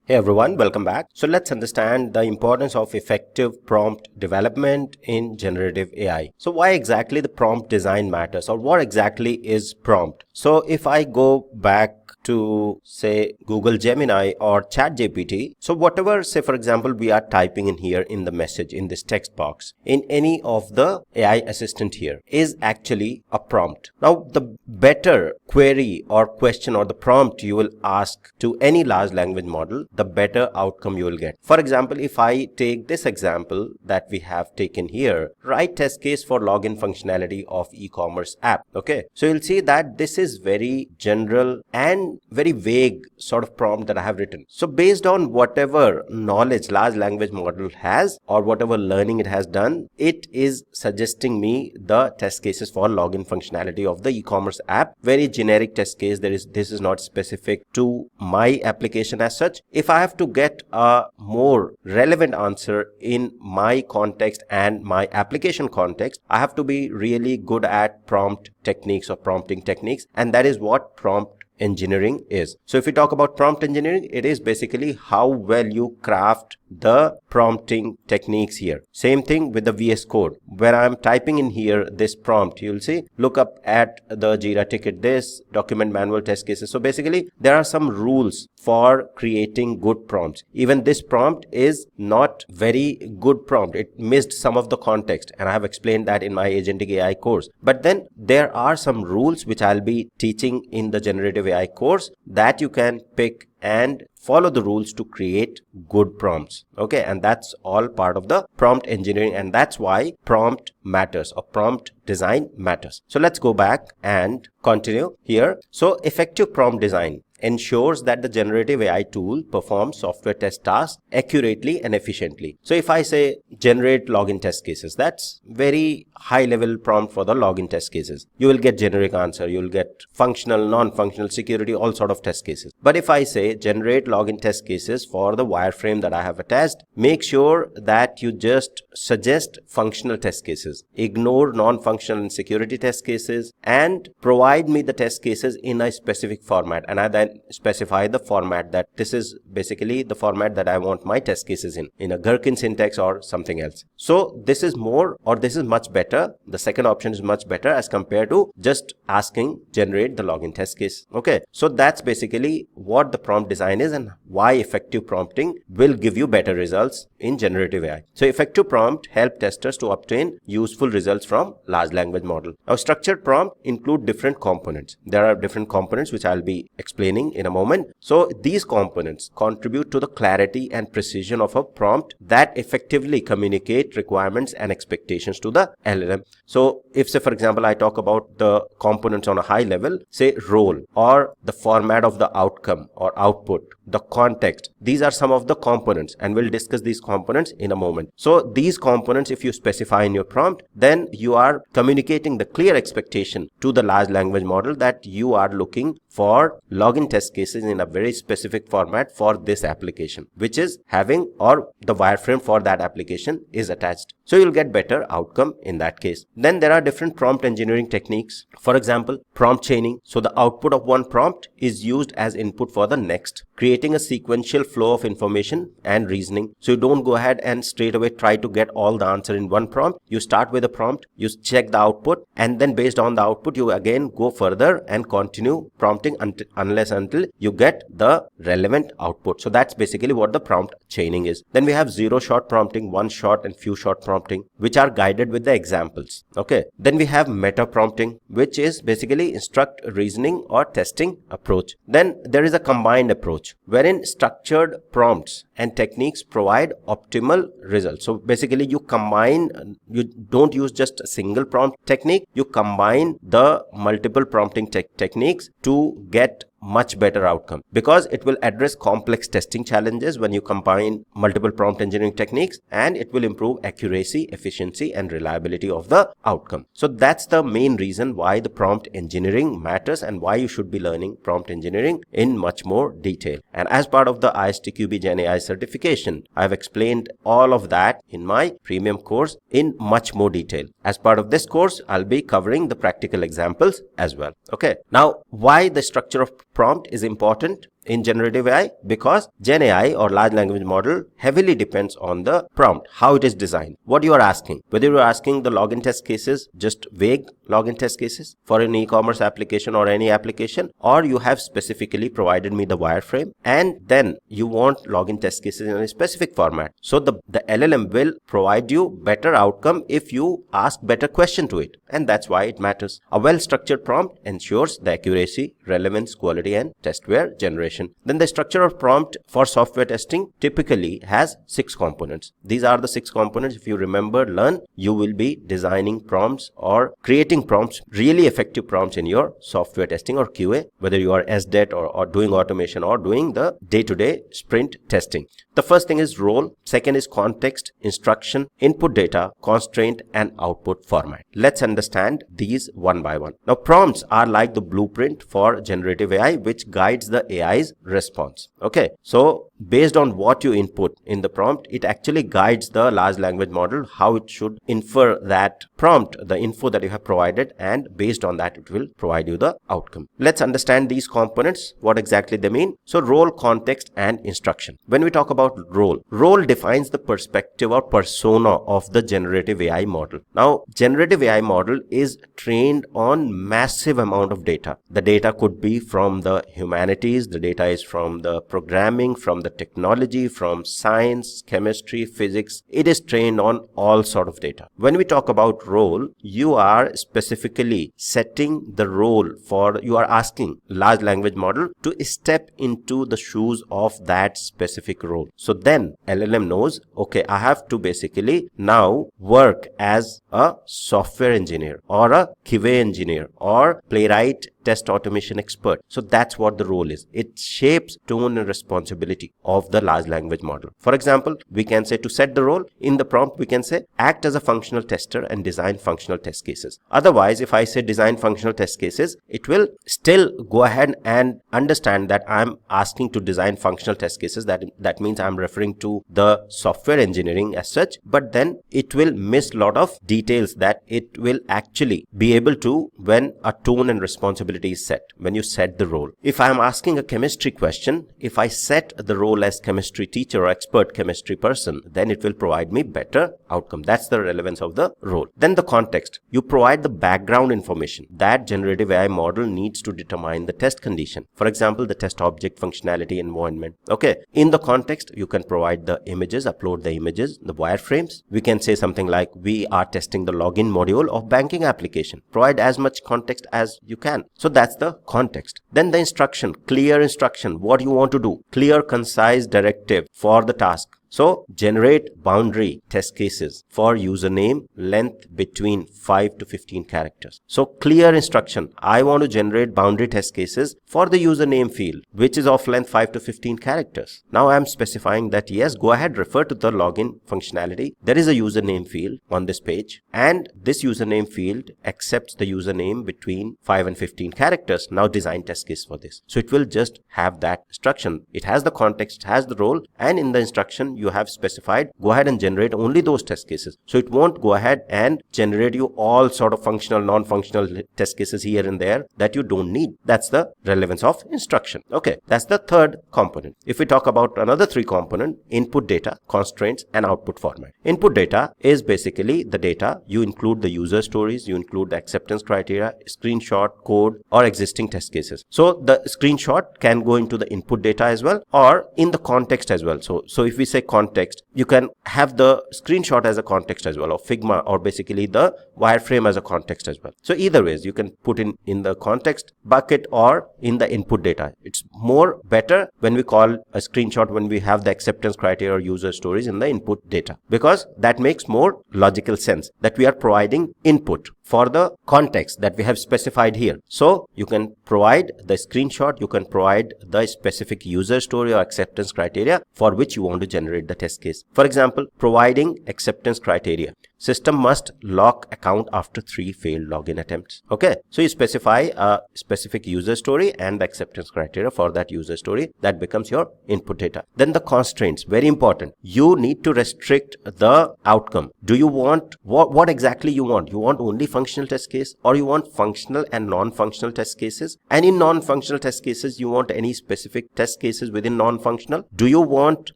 Hey everyone, welcome back. So let's understand the importance of effective prompt development in generative AI. So why exactly the prompt design matters, or what exactly is prompt? So if I go back to say Google Gemini or ChatGPT, so whatever, say for example, we are typing in here in the message in this text box in any of the AI assistant here is actually a prompt. Now the better query or question or the prompt you will ask to any large language model, the better outcome you will get. For example, if I take this example that we have taken here, write test case for login functionality of e-commerce app. Okay, so you'll see that this is very general and very vague sort of prompt that I have written. So based on whatever knowledge large language model has or whatever learning it has done, it is suggesting me the test cases for login functionality of the e-commerce app. Very generic test case. This is not specific to my application as such. If I have to get a more relevant answer in my context and my application context, I have to be really good at prompt techniques or prompting techniques, and that is what prompt engineering is. So if we talk about prompt engineering, it is basically how well you craft the prompting techniques here. Same thing with the VS Code. Where I'm typing in here this prompt, you'll see, look up at the Jira ticket, this document manual test cases. So basically there are some rules for creating good prompts. Even this prompt is not very good prompt. It missed some of the context, and I have explained that in my agentic AI course. But then there are some rules which I'll be teaching in the generative AI course that you can pick and follow the rules to create good prompts. Okay, and that's all part of the prompt engineering, and that's why prompt matters or prompt design matters. So let's go back and continue here. So effective prompt design ensures that the generative AI tool performs software test tasks accurately and efficiently. So if I say generate login test cases, that's very high level prompt for the login test cases. You will get generic answer, you will get functional, non-functional, security, all sort of test cases. But if I say generate login test cases for the wireframe that I have attached, make sure that you just suggest functional test cases, ignore non-functional and security test cases, and provide me the test cases in a specific format. And I then specify the format that this is basically the format that I want my test cases in a Gherkin syntax or something else. So this is more, or this is much better. The second option is much better as compared to just asking generate the login test case. Okay, so that's basically what the prompt design is and why effective prompting will give you better results in generative AI. So effective prompt help testers to obtain useful results from large language model. Now structured prompt include different components. There are different components which I'll be explaining in a moment. So these components contribute to the clarity and precision of a prompt that effectively communicate requirements and expectations to the LLM. So if say for example I talk about the components on a high level, say role or the format of the outcome or output, the context, these are some of the components, and we'll discuss these components in a moment. So these components, if you specify in your prompt, then you are communicating the clear expectation to the large language model that you are looking for login test cases in a very specific format for this application, which is having, or the wireframe for that application is attached. So you'll get better outcome in that case. Then there are different prompt engineering techniques. For example, prompt chaining. So the output of one prompt is used as input for the next, creating a sequential flow of information and reasoning. So you don't go ahead and straight away try to get all the answer in one prompt. You start with a prompt, you check the output, and then based on the output, you again go further and continue prompting until you get the relevant output. So that's basically what the prompt chaining is. Then we have zero shot prompting, one shot and few shot prompting, which are guided with the examples. Okay. Then we have meta prompting, which is basically instruct reasoning or testing approach. Then there is a combined approach wherein structured prompts and techniques provide optimal results. So basically you combine, you don't use just a single prompt technique, you combine the multiple prompting techniques to get much better outcome, because it will address complex testing challenges when you combine multiple prompt engineering techniques, and it will improve accuracy, efficiency and reliability of the outcome. So that's the main reason why the prompt engineering matters and why you should be learning prompt engineering in much more detail. And as part of the ISTQB GenAI certification, I've explained all of that in my premium course in much more detail. As part of this course, I'll be covering the practical examples as well. Okay. Now, why the structure of prompt is important in generative AI? Because Gen AI or large language model heavily depends on the prompt, how it is designed, what you are asking. Whether you are asking the login test cases, just vague login test cases for an e-commerce application or any application, or you have specifically provided me the wireframe and then you want login test cases in a specific format. So the LLM will provide you better outcome if you ask better question to it, and that's why it matters. A well-structured prompt ensures the accuracy, relevance, quality, and testware generation. Then the structure of prompt for software testing typically has 6 components. These are the 6 components. If you remember, learn, you will be designing prompts or creating prompts, really effective prompts in your software testing or QA, whether you are SDET or doing automation or doing the day-to-day sprint testing. The first thing is role, second is context, instruction, input data, constraint, and output format. Let's understand these one by one. Now, prompts are like the blueprint for generative AI, which guides the AI's response. Okay, so based on what you input in the prompt, it actually guides the large language model how it should infer that prompt, the info that you have provided, and based on that it will provide you the outcome. Let's understand these components, what exactly they mean. So role, context, and instruction. When we talk about role defines the perspective or persona of the generative AI model. Now, generative AI model is trained on massive amount of data. The data could be from the humanities, the data is from the programming, from the technology, from science, chemistry, physics. It is trained on all sort of data. When we talk about role, you are specifically setting the role for, you are asking large language model to step into the shoes of that specific role. So then LLM knows, okay, I have to basically now work as a software engineer or a QA engineer or playwright test automation expert. So that's what the role is. It shapes tone and responsibility of the large language model. For example, we can say to set the role in the prompt, we can say act as a functional tester and design functional test cases. Otherwise, if I say design functional test cases, it will still go ahead and understand that I'm asking to design functional test cases. That means I'm referring to the software engineering as such, but then it will miss a lot of details that it will actually be able to when a tone and responsibility is set, when you set the role. If I am asking a chemistry question, if I set the role as chemistry teacher or expert chemistry person, then it will provide me better outcome. That's the relevance of the role. Then the context. You provide the background information that generative AI model needs to determine the test condition. For example, the test object, functionality, environment. Okay. In the context, you can provide the images, upload the images, the wireframes. We can say something like, we are testing the login module of banking application. Provide as much context as you can. So that's the context. Then the instruction, clear instruction, what you want to do, clear, concise directive for the task. So generate boundary test cases for username length between 5 to 15 characters. So clear instruction. I want to generate boundary test cases for the username field, which is of length 5 to 15 characters. Now I'm specifying that yes, go ahead, refer to the login functionality. There is a username field on this page, and this username field accepts the username between 5 and 15 characters. Now design test case for this. So it will just have that instruction. It has the context, has the role, and in the instruction you have specified, go ahead and generate only those test cases. So it won't go ahead and generate you all sort of functional, non-functional test cases here and there that you don't need. That's the relevance of instruction. Okay, that's the third component. If we talk about another 3 component, input data, constraints, and output format. Input data is basically the data. You include the user stories, you include the acceptance criteria, screenshot, code, or existing test cases. So the screenshot can go into the input data as well, or in the context as well. So if we say context, you can have the screenshot as a context as well, or Figma, or basically the wireframe as a context as well. So either ways, you can put in the context bucket or in the input data. It's more better when we call a screenshot when we have the acceptance criteria or user stories in the input data, because that makes more logical sense that we are providing input for the context that we have specified here. So you can provide the screenshot, you can provide the specific user story or acceptance criteria for which you want to generate the test case. For example, providing acceptance criteria. system must lock account after 3 failed login attempts. Okay, so you specify a specific user story and the acceptance criteria for that user story. That becomes your input data. Then the constraints, very important. You need to restrict the outcome. Do you want, what exactly you want? You want only functional test case, or you want functional and non-functional test cases? And in non-functional test cases, you want any specific test cases within non-functional? Do you want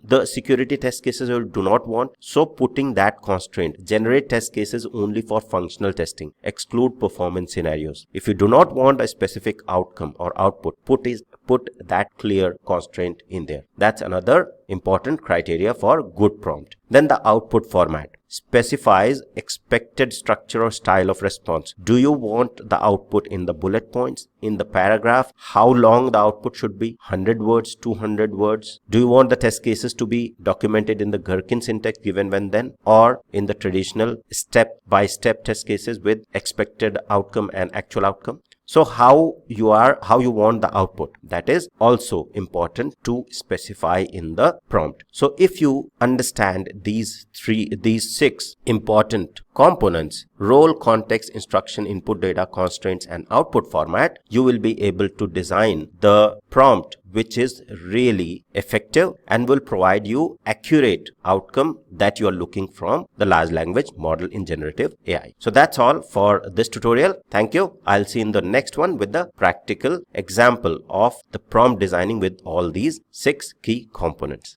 the security test cases or do not want? So putting that constraint, generate test cases only for functional testing, exclude performance scenarios. If you do not want a specific outcome or output, put that clear constraint in there. That's another important criteria for good prompt. Then the output format specifies expected structure or style of response. Do you want the output in the bullet points, in the paragraph? How long the output should be? 100 words, 200 words? Do you want the test cases to be documented in the Gherkin syntax, given when then, or in the traditional step-by-step test cases with expected outcome and actual outcome? So how you want the output, that is also important to specify in the prompt. So if you understand these 6 important components: role, context, instruction, input data, constraints, and output format, you will be able to design the prompt which is really effective and will provide you accurate outcome that you are looking from the large language model in generative AI. So that's all for this tutorial. Thank you. I'll see you in the next one with the practical example of the prompt designing with all these 6 key components.